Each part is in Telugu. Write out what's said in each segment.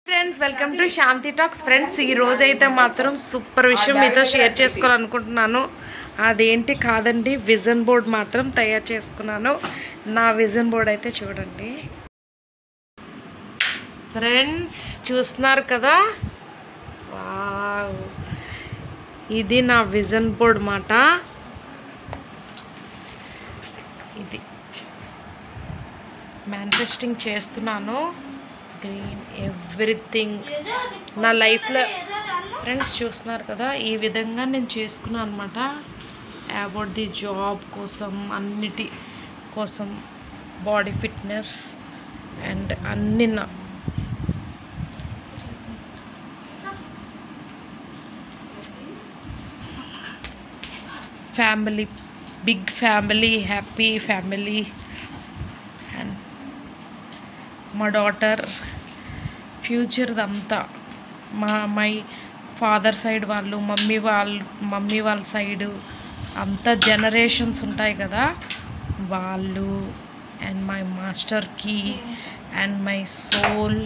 Friends welcome to Shanti talks. Friends ఈ రోజు అయితే మాత్రం సూపర్ విషయం మీతో షేర్ చేసుకోవాలనుకుంటున్నాను. అదేంటి కాదండి, విజన్ బోర్డ్ మాత్రం తయారు చేసుకున్నాను. నా విజన్ బోర్డ్ అయితే చూడండి ఫ్రెండ్స్, చూస్తున్నారు కదా. వావ్, ఇది నా విజన్ బోర్డ్ మాట. ఇది మేనిఫెస్టింగ్ చేస్తున్నాను. గ్రీన్ ఎవ్రీథింగ్ నా లైఫ్లో ఫ్రెండ్స్ చూస్తున్నారు కదా, ఈ విధంగా నేను చేసుకున్నాను అనమాట. అబౌట్ ది జాబ్ కోసం, అన్నిటి కోసం, బాడీ ఫిట్నెస్ అండ్ అన్ని నా family, big family, happy family and మా డాటర్ ఫ్యూచర్దంతా, మై ఫాదర్ సైడ్ వాళ్ళు, మమ్మీ వాళ్ళ సైడు అంతా జనరేషన్స్ ఉంటాయి కదా, వాళ్ళు అండ్ మై మాస్టర్ కీ అండ్ మై సోల్,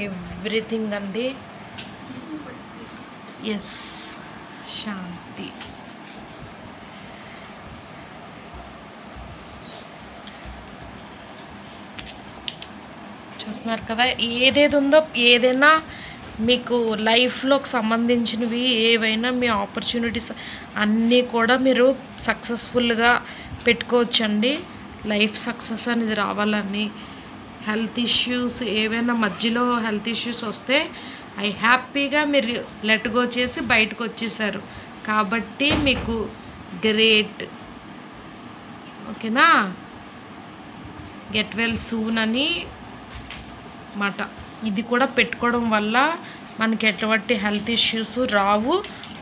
ఎవ్రీథింగ్ అండి. ఎస్, శాంతి. చూస్తున్నారు కదా, ఏదేది ఉందో, ఏదైనా మీకు లైఫ్లోకి సంబంధించినవి ఏవైనా మీ ఆపర్చునిటీస్ అన్నీ కూడా మీరు సక్సెస్ఫుల్గా పెట్టుకోవచ్చండి. లైఫ్ సక్సెస్ అనేది రావాలని, హెల్త్ ఇష్యూస్ ఏవైనా మధ్యలో హెల్త్ ఇష్యూస్ వస్తే అవి హ్యాపీగా మీరు లెట్ గో చేసి బయటకు వచ్చేసారు కాబట్టి మీకు గ్రేట్. ఓకేనా, గెట్ వెల్ సూన్ అని మాట. ఇది కూడా పెట్టుకోవడం వల్ల మనకి ఎటువంటి హెల్త్ ఇష్యూస్ రావు,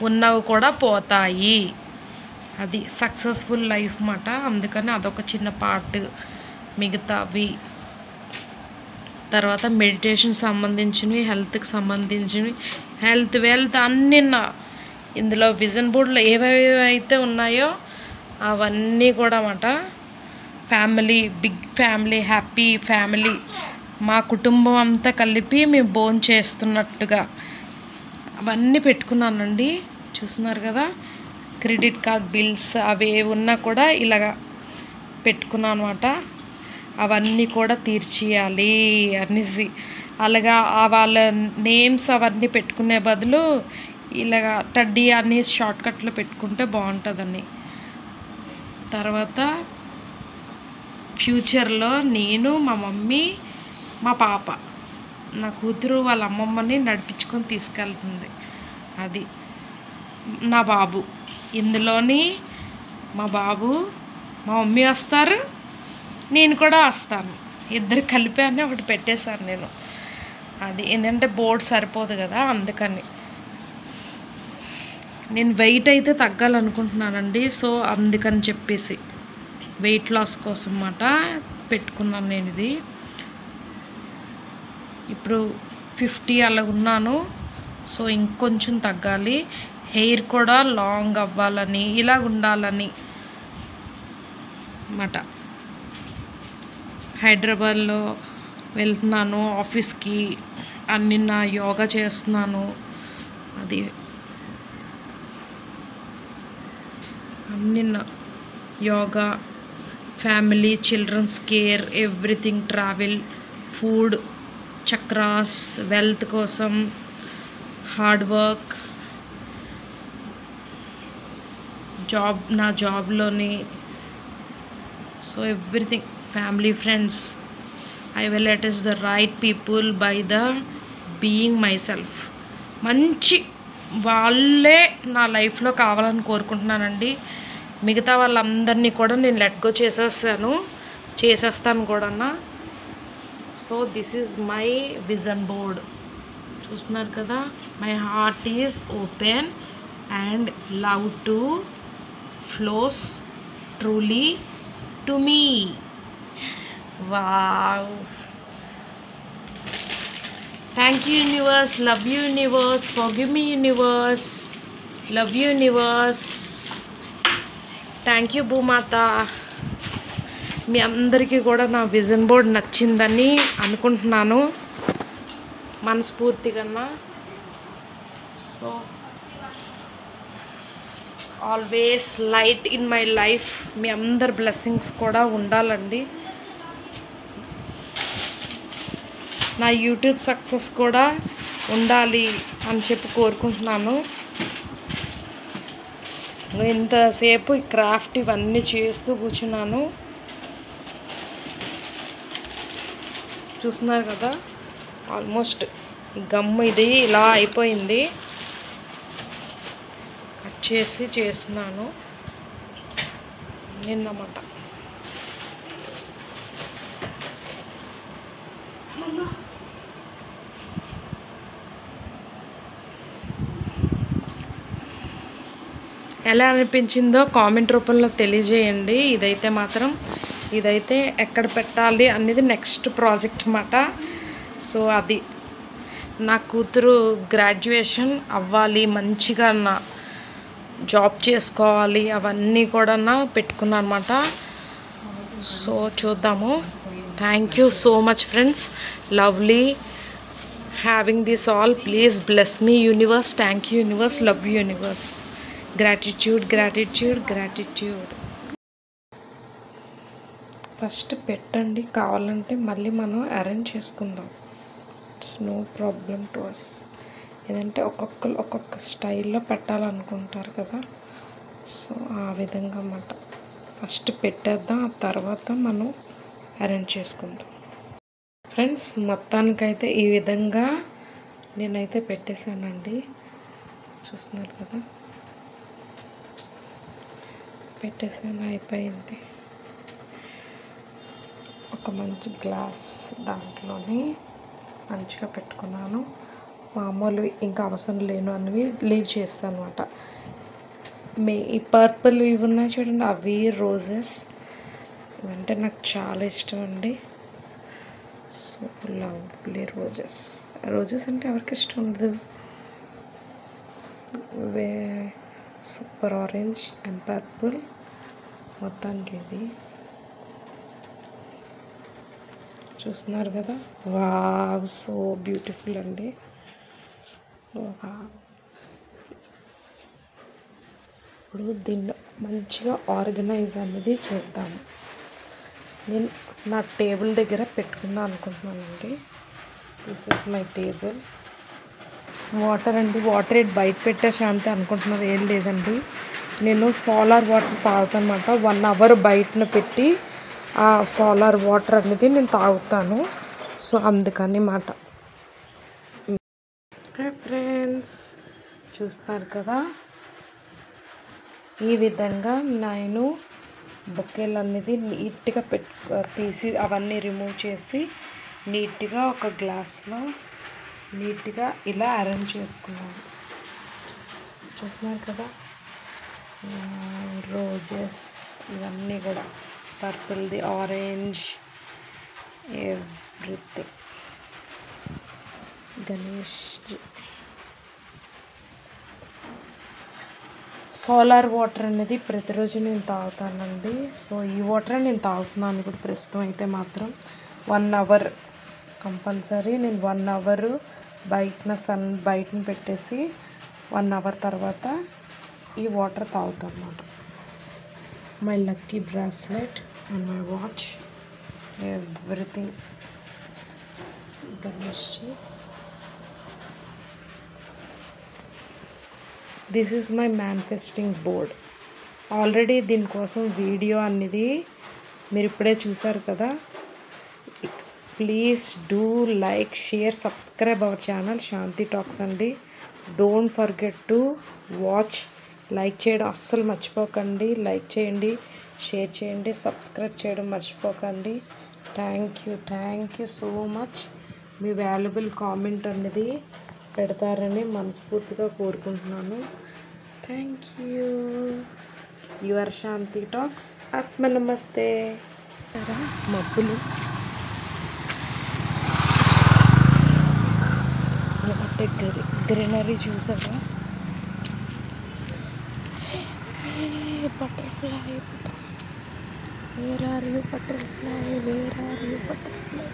ఉన్నవి కూడా పోతాయి. అది సక్సెస్ఫుల్ లైఫ్ మాట. అందుకని అదొక చిన్న పార్ట్. మిగతావి తర్వాత మెడిటేషన్ సంబంధించినవి, హెల్త్కి సంబంధించినవి, హెల్త్ వెల్త్ అన్నీ ఇందులో విజన్ బోర్డులో ఏవైతే ఉన్నాయో అవన్నీ కూడా మాట. Family, big family, happy family, మా కుటుంబం అంతా కలిపి మేము భోజనం చేస్తున్నట్టుగా అవన్నీ పెట్టుకున్నానండి. చూస్తున్నారు కదా, క్రెడిట్ కార్డ్ బిల్స్ అవి ఉన్నా కూడా ఇలాగా పెట్టుకున్నాను అనమాట. అవన్నీ కూడా తీర్చేయాలి అనేసి, అలాగా వాళ్ళ నేమ్స్ అవన్నీ పెట్టుకునే బదులు ఇలాగా టడ్డీ అని షార్ట్కట్లో పెట్టుకుంటే బాగుంటుందని. తర్వాత ఫ్యూచర్లో నేను, మా మమ్మీ, మా పాప, నా కూతురు వాళ్ళ అమ్మమ్మని నడిపించుకొని తీసుకెళ్తుంది. అది నా బాబు. ఇందులోని మా బాబు, మా మమ్మీ వస్తారు, నేను కూడా వస్తాను. ఇద్దరు కలిపి అని ఒకటి పెట్టేశాను నేను. అది ఏంటంటే బోర్డు సరిపోదు కదా, అందుకని. నేను వెయిట్ అయితే తగ్గాలనుకుంటున్నానండి. సో అందుకని చెప్పేసి వెయిట్ లాస్ కోసం అన్నమాట పెట్టుకున్నాను నేను ఇది. ఇప్పుడు 50 అలా ఉన్నాను. సో ఇంకొంచెం తగ్గాలి. హెయిర్ కూడా లాంగ్ అవ్వాలని, ఇలా ఉండాలని అన్నమాట. హైదరాబాద్లో వెళ్తున్నాను ఆఫీస్కి, అన్ని నా యోగా చేస్తున్నాను. అది అన్ని నా yoga, family, children's care, everything, travel, food, chakras, wealth కోసం, హార్డ్ వర్క్, జాబ్, నా జాబ్లోని. So everything, family, friends, I will attach the right people by the being myself. మంచి వాళ్ళే నా లైఫ్లో కావాలని కోరుకుంటున్నానండి. మిగతా వాళ్ళందరినీ కూడా నేను లెట్ గో చేసేస్తాను కూడా. So this is my vision board. చూస్తున్నారు కదా, my heart is open and love to flows truly to me. Wow, thank you universe, love you universe, forgive me universe, love you universe, thank you భూమాత. మీ అందరికీ కూడా నా విజన్ బోర్డ్ నచ్చిందని అనుకుంటున్నాను. మనస్ఫూర్తిగా. So always light in my life, మీ అందరి బ్లెస్సింగ్స్ కూడా ఉండాలండి. నా యూట్యూబ్ సక్సెస్ కూడా ఉండాలి అని చెప్పి కోరుకుంటున్నాను. ఇంతసేపు ఈ క్రాఫ్ట్ ఇవన్నీ చేస్తూ కూర్చున్నాను. చూస్తున్నారు కదా, ఆల్మోస్ట్ ఈ గమ్ము ఇది ఇలా అయిపోయింది. కట్ చేసి చేస్తున్నాను నిన్నమాట. ఎలా అనిపించిందో కామెంట్ రూపంలో తెలియజేయండి. ఇదైతే ఎక్కడ పెట్టాలి అనేది నెక్స్ట్ ప్రాజెక్ట్ అన్నమాట. సో అది నా కూతురు గ్రాడ్యుయేషన్ అవ్వాలి, మంచిగా నా జాబ్ చేసుకోవాలి, అవన్నీ కూడా పెట్టుకున్నాను అన్నమాట. సో చూద్దాము. Thank you so much friends, lovely having this all. Please bless me universe. Thank you universe, love you universe. Gratitude gratitude gratitude. First పెట్టండి, కావాలంటే మళ్ళీ మనం అరేంజ్ చేసుకుందాం. It's no problem to us. ఏదంటే ఒక్కొక్కరు ఒక్కొక్క స్టైల్లో పెట్టాలనుకుంటారు కదా, సో ఆ విధంగా అన్నమాట. ఫస్ట్ పెట్టేద్దాం, ఆ తర్వాత మనం అరేంజ్ చేసుకుందాం. ఫ్రెండ్స్ మొత్తానికైతే ఈ విధంగా నేనైతే పెట్టేశానండి. చూస్తున్నారు కదా, పెట్టేసాను, అయిపోయింది. ఒక మంచి గ్లాస్ దాంట్లోని మంచిగా పెట్టుకున్నాను. మామూలు ఇంకా అవసరం లేను అనివి లీవ్ చేస్తాను అనమాట. ఈ పర్పుల్ ఇవి ఉన్నాయి చూడండి, అవి రోజెస్. ఇవంటే నాకు చాలా ఇష్టం అండి. సో లవ్లీ రోజెస్ అంటే ఎవరికి ఇష్టం ఉండదు. సూపర్ ఆరెంజ్ అండ్ పర్పుల్ మొత్తానికి ఇది చూస్తున్నారు కదా. వావ్, సో బ్యూటిఫుల్ అండి. ఇప్పుడు దీన్ని మంచిగా ఆర్గనైజ్ అనేది చేద్దాము. నేను నా టేబుల్ దగ్గర పెట్టుకుందాం అనుకుంటున్నానండి. This is my table. Water అండి, వాటర్ ఏంటి బయట పెట్టే శాంతి అనుకుంటున్నారు, ఏం లేదండి. నేను సోలార్ వాటర్ తాగుతాను అన్నమాట. 1 అవర్ బయటన పెట్టి ఆ సోలార్ వాటర్ అనేది నేను తాగుతాను. సో అందుకని మాట. ఫ్రెండ్స్ చూస్తున్నారు కదా, ఈ విధంగా నేను బొకేలు అనేది నీట్గా తీసి అవన్నీ రిమూవ్ చేసి నీట్గా ఒక గ్లాస్లో నీట్గా ఇలా అరేంజ్ చేసుకున్నాను. చూస్తున్నారు కదా, రోజెస్ ఇవన్నీ కూడా పర్పుల్ది, orange, everything. Ganesh solar water అనేది ప్రతిరోజు నేను తాగుతానండి. సో ఈ వాటరే నేను తాగుతున్నాను ఇప్పుడు ప్రస్తుతం అయితే మాత్రం. 1 అవర్ కంపల్సరీ నేను 1 అవర్ బయటన పెట్టేసి 1 అవర్ తర్వాత ఈ వాటర్ తాగుతాను అన్నమాట. My lucky bracelet and my watch, everything. Ganeshji, this is my manifesting board. Already దీనికోసం వీడియో అనేది మీరు ఇప్పుడే చూసారు కదా. Please do like, share, subscribe our channel Shanti talks అండి. Don't forget to watch. Like చేయడం అస్సలు మర్చిపోకండి. లైక్ చేయండి, షేర్ చేయండి, సబ్స్క్రైబ్ చేయడం మర్చిపోకండి. Thank you so much. మీ వాల్యుబుల్ కామెంట్ అనేది పెడతారని మనస్ఫూర్తిగా కోరుకుంటున్నాను. Thank you. Your Shanti talks. ఆత్మ నమస్తే. మబ్బులు ఒకటే గ్రీనరీ చూసారా. Butterfly, where are you butterfly, where are you butterfly.